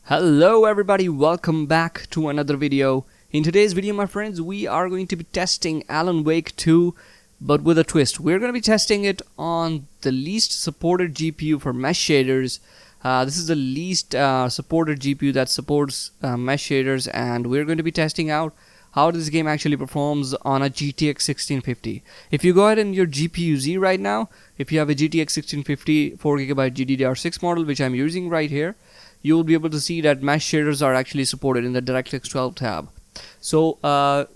Hello everybody, welcome back to another video. In today's video, my friends, we are going to be testing Alan Wake 2, but with a twist. We're going to be testing it on the least supported GPU for mesh shaders. This is the least supported GPU that supports mesh shaders, and we're going to be testing out how this game actually performs on a GTX 1650. If you go ahead in your GPU Z right now, if you have a GTX 1650 4GB GDDR6 model, which I'm using right here, you will be able to see that mesh shaders are actually supported in the DirectX 12 tab. So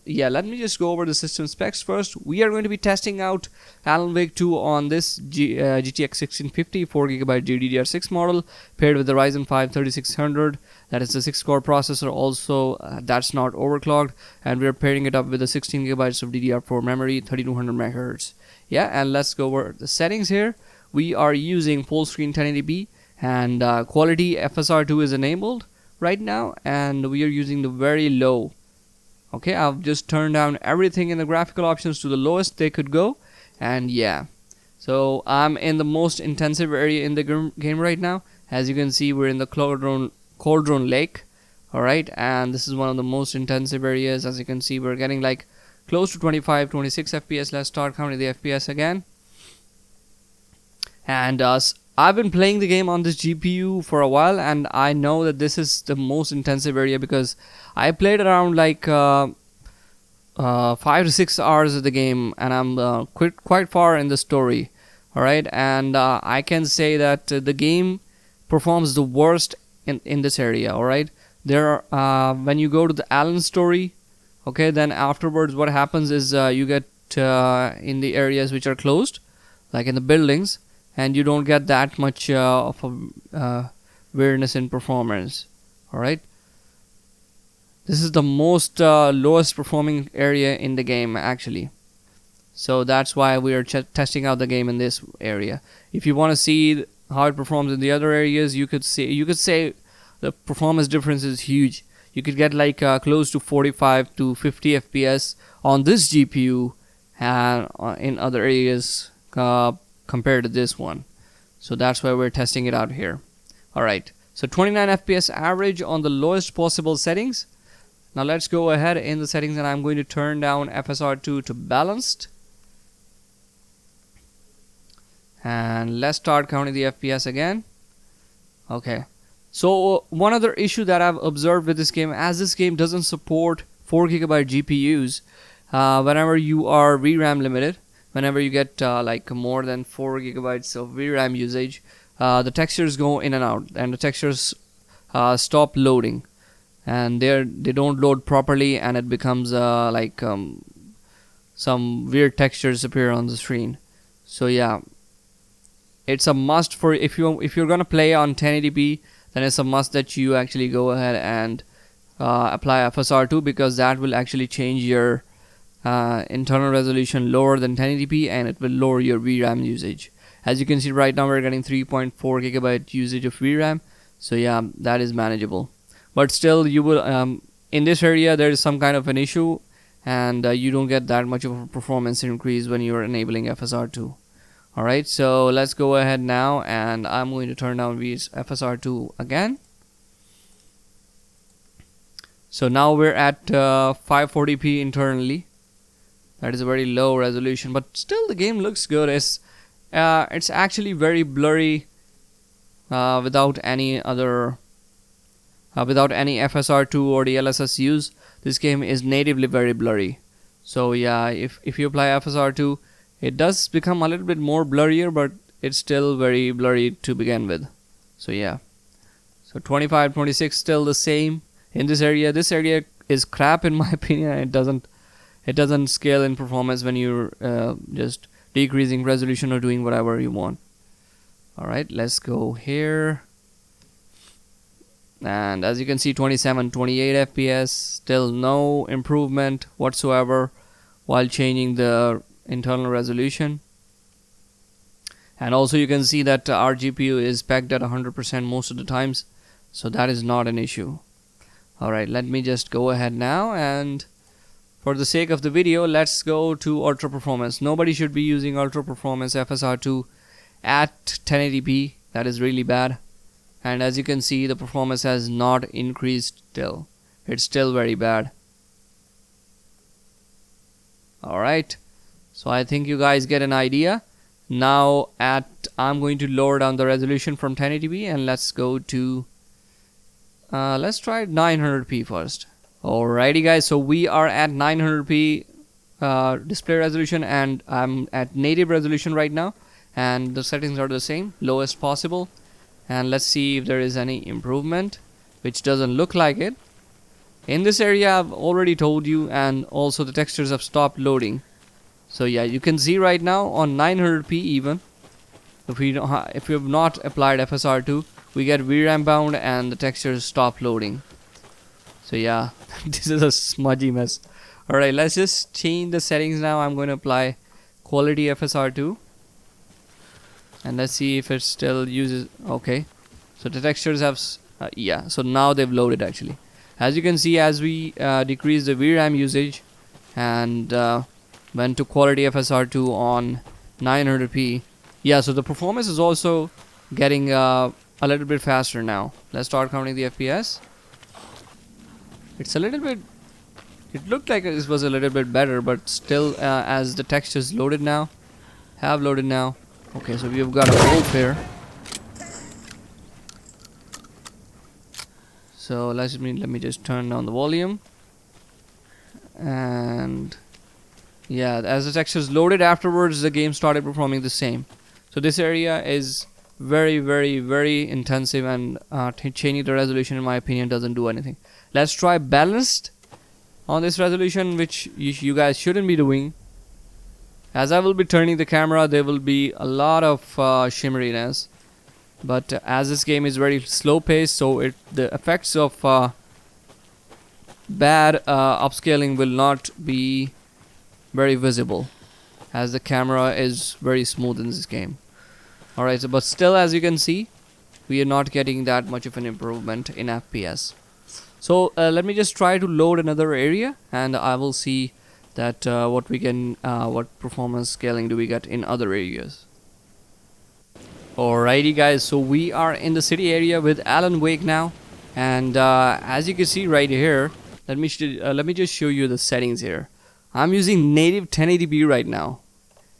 yeah, let me just go over the system specs first. We are going to be testing out Alan Wake 2 on this GTX 1650 4GB GDDR6 model paired with the Ryzen 5 3600. That is a 6-core processor, also that's not overclocked, and we're pairing it up with a 16GB of DDR4 memory, 3200 MHz. Yeah, and let's go over the settings here. We are using full screen 1080p. And quality FSR2 is enabled right now, and we are using the very low. Okay, I've just turned down everything in the graphical options to the lowest they could go, and yeah, so I'm in the most intensive area in the game right now. As you can see, we're in the Cauldron Lake. Alright, and this is one of the most intensive areas. As you can see, we're getting like close to 25-26 FPS. Let's start counting the FPS again. And I've been playing the game on this GPU for a while, and I know that this is the most intensive area because I played around like 5 to 6 hours of the game, and I'm quite far in the story. Alright, and I can say that the game performs the worst in this area. Alright, there when you go to the Alan story, okay, then afterwards what happens is you get in the areas which are closed, like in the buildings, and you don't get that much of a weirdness in performance. Alright, this is the most lowest performing area in the game actually, so that's why we are testing out the game in this area. If you want to see how it performs in the other areas, you could say the performance difference is huge. You could get like close to 45 to 50 FPS on this GPU and in other areas compared to this one. So that's why we're testing it out here. Alright, so 29 FPS average on the lowest possible settings. Now let's go ahead in the settings, and I'm going to turn down FSR2 to balanced, and let's start counting the FPS again. Okay, so one other issue that I've observed with this game, as this game doesn't support 4GB GPUs, whenever you are VRAM limited, whenever you get like more than 4GB of VRAM usage, the textures go in and out, and the textures stop loading, and they don't load properly, and it becomes like some weird textures appear on the screen. So yeah, it's a must for if you're gonna play on 1080p, then it's a must that you actually go ahead and apply FSR2, because that will actually change your internal resolution lower than 1080p, and it will lower your VRAM usage. As you can see right now, we're getting 3.4GB usage of VRAM, so yeah, that is manageable. But still, you will in this area there is some kind of an issue, and you don't get that much of a performance increase when you're enabling FSR2. Alright, so let's go ahead now, and I'm going to turn down FSR2 again. So now we're at 540p internally. That is a very low resolution, but still the game looks good. It's actually very blurry without any FSR2 or DLSS use. This game is natively very blurry. So yeah, if you apply FSR2, it does become a little bit more blurrier, but it's still very blurry to begin with. So yeah, so 25, 26 still the same in this area. This area is crap in my opinion. It doesn't scale in performance when you're just decreasing resolution or doing whatever you want. Alright, let's go here, and as you can see, 27, 28 FPS, still no improvement whatsoever while changing the internal resolution. And also you can see that our GPU is pegged at 100% most of the times, so that is not an issue. Alright, let me just go ahead now, and for the sake of the video, let's go to ultra performance. Nobody should be using ultra performance FSR2 at 1080p. That is really bad. and as you can see, the performance has not increased still. It's still very bad. Alright, so I think you guys get an idea. Now I'm going to lower down the resolution from 1080p, and let's go to let's try 900p first. Alrighty guys, so we are at 900p display resolution, and I'm at native resolution right now, and the settings are the same, lowest possible. And let's see if there is any improvement, which doesn't look like it. In this area I've already told you, and also the textures have stopped loading. So yeah, you can see right now on 900p even, if we have not applied FSR2, we get VRAM bound and the textures stop loading. So yeah, this is a smudgy mess. Alright, let's just change the settings now. I'm going to apply quality FSR2, and let's see if it still uses. Okay, so the textures have yeah, so now they've loaded actually. As you can see, as we decrease the VRAM usage and went to quality FSR2 on 900p, yeah, so the performance is also getting a little bit faster now. Let's start counting the FPS. It's a little bit, it looked like it was a little bit better, but still, as the textures loaded now, have loaded now. Okay, so we've got a wolf here. So let me just turn down the volume, and yeah, as the textures loaded afterwards, the game started performing the same. So this area is very, very, very intensive, and changing the resolution, in my opinion, doesn't do anything. Let's try balanced on this resolution, which you guys shouldn't be doing. As I will be turning the camera, there will be a lot of shimmeriness. But as this game is very slow paced, so the effects of bad upscaling will not be very visible, as the camera is very smooth in this game. Alright, so but still, as you can see, we are not getting that much of an improvement in FPS. So let me just try to load another area, and I will see that what performance scaling do we get in other areas. Alrighty guys, so we are in the city area with Alan Wake now, and as you can see right here, let me just show you the settings here. I'm using native 1080p right now,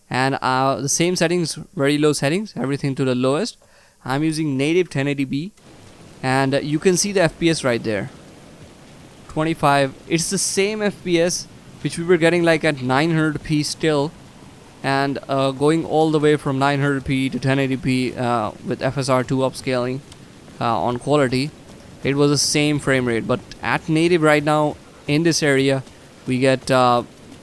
and the same settings, very low settings, everything to the lowest. I'm using native 1080p, and you can see the FPS right there, 25. It's the same FPS which we were getting like at 900p still, and going all the way from 900p to 1080p with FSR2 upscaling on quality, it was the same frame rate. But at native right now in this area, we get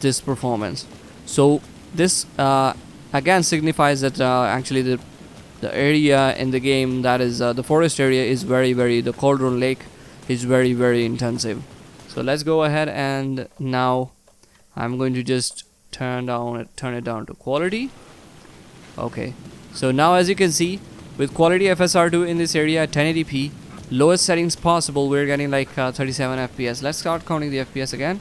this performance. So this again signifies that actually the area in the game, that is the forest area, is very the Cauldron Lake is very intensive. So let's go ahead, and now I'm going to just turn it down to quality. Okay, so now as you can see, with quality FSR2 in this area at 1080p, lowest settings possible, we're getting like 37 FPS. Let's start counting the FPS again.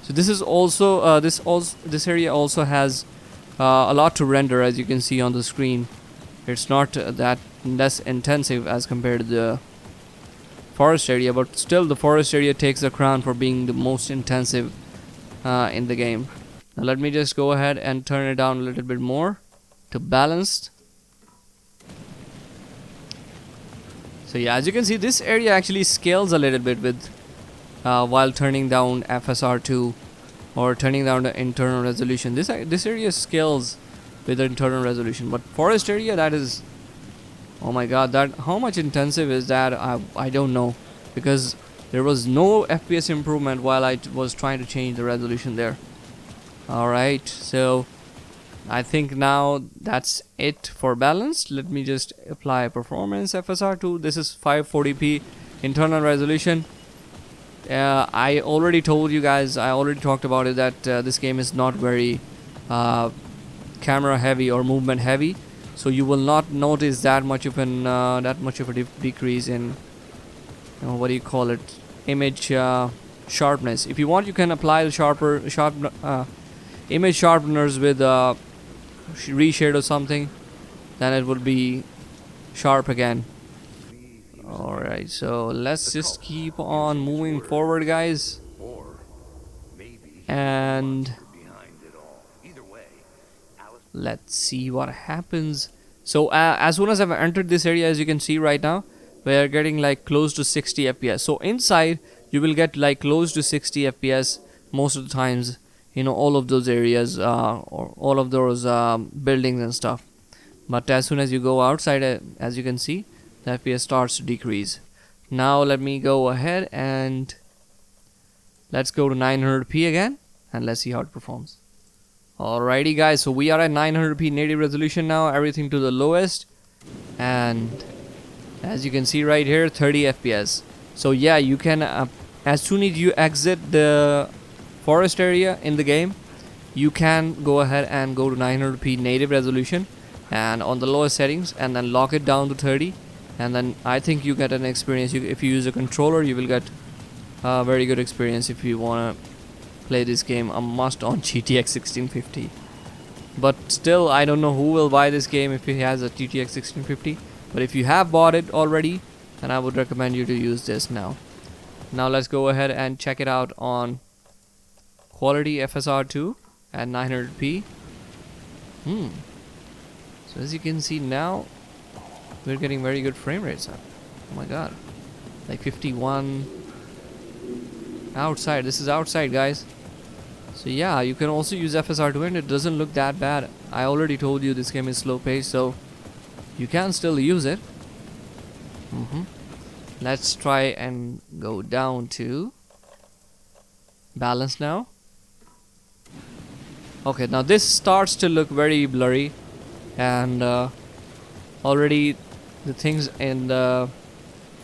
So this is also this area also has a lot to render, as you can see on the screen. It's not that less intensive as compared to the forest area, but still the forest area takes the crown for being the most intensive in the game. Now let me just go ahead and turn it down a little bit more to balanced. So yeah, as you can see, this area actually scales a little bit with while turning down FSR2 or turning down the internal resolution. This area scales with the internal resolution, but forest area, that is, oh my god, that how much intensive is that? I don't know, because there was no FPS improvement while I was trying to change the resolution there. Alright, so I think now that's it for balance. Let me just apply performance FSR2. This is 540p internal resolution. I already told you guys, I already talked about it, that this game is not very camera heavy or movement heavy, so you will not notice that much of a decrease in what do you call it, image sharpness. If you want, you can apply the image sharpeners with reshade or something, then it would be sharp again. Alright, so let's just keep on moving forward, guys. And let's see what happens. So as soon as I've entered this area, as you can see right now, we're getting like close to 60 FPS. So inside you will get like close to 60 FPS most of the times, you know, all of those areas or all of those buildings and stuff. But as soon as you go outside, as you can see, the FPS starts to decrease. Now let me go ahead and let's go to 900p again and let's see how it performs. Alrighty guys, so we are at 900p native resolution now, everything to the lowest, and as you can see right here, 30 FPS. So yeah, you can as soon as you exit the forest area in the game, you can go ahead and go to 900p native resolution and on the lowest settings, and then lock it down to 30, and then I think you get an experience. If you use a controller, you will get a very good experience if you want to play this game. A must on GTX 1650. But still, I don't know who will buy this game if he has a GTX 1650. But if you have bought it already, then I would recommend you to use this now. Now let's go ahead and check it out on quality FSR2 at 900p. So as you can see now, we're getting very good frame rates up. Oh my god, like 51 outside. This is outside, guys. So yeah, you can also use FSR2 and it doesn't look that bad. I already told you this game is slow paced, so you can still use it. Let's try and go down to balance now. Okay, now this starts to look very blurry, and already the things in the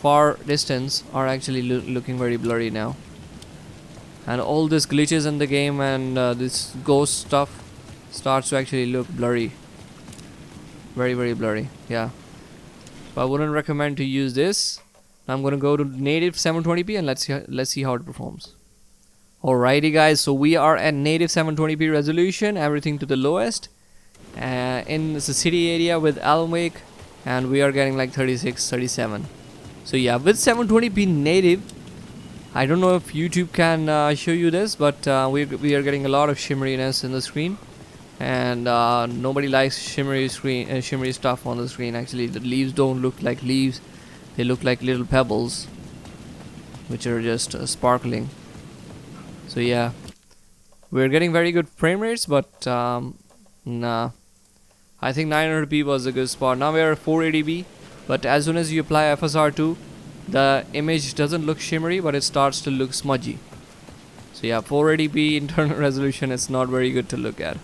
far distance are actually looking very blurry now, and all these glitches in the game and this ghost stuff starts to actually look blurry, very blurry. Yeah, so I wouldn't recommend to use this. I'm gonna go to native 720p and let's see how it performs. Alrighty guys, so we are at native 720p resolution, everything to the lowest, in the city area with Alan Wake, and we are getting like 36, 37. So yeah, with 720p native, I don't know if YouTube can show you this, but we are getting a lot of shimmeriness in the screen, and nobody likes shimmery stuff on the screen. Actually, the leaves don't look like leaves, they look like little pebbles which are just sparkling. So yeah, we're getting very good frame rates, but nah, I think 900p was a good spot. Now we are at 480p, but as soon as you apply FSR2, the image doesn't look shimmery, but it starts to look smudgy. So yeah, 480p internal resolution is not very good to look at.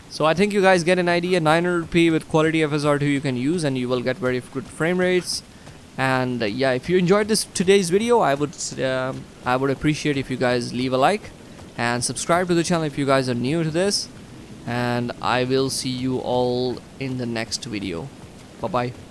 So I think you guys get an idea. 900p with quality FSR2 you can use, and you will get very good frame rates. And yeah, if you enjoyed today's video, I would appreciate if you guys leave a like and subscribe to the channel if you guys are new to this, and I will see you all in the next video. Bye bye.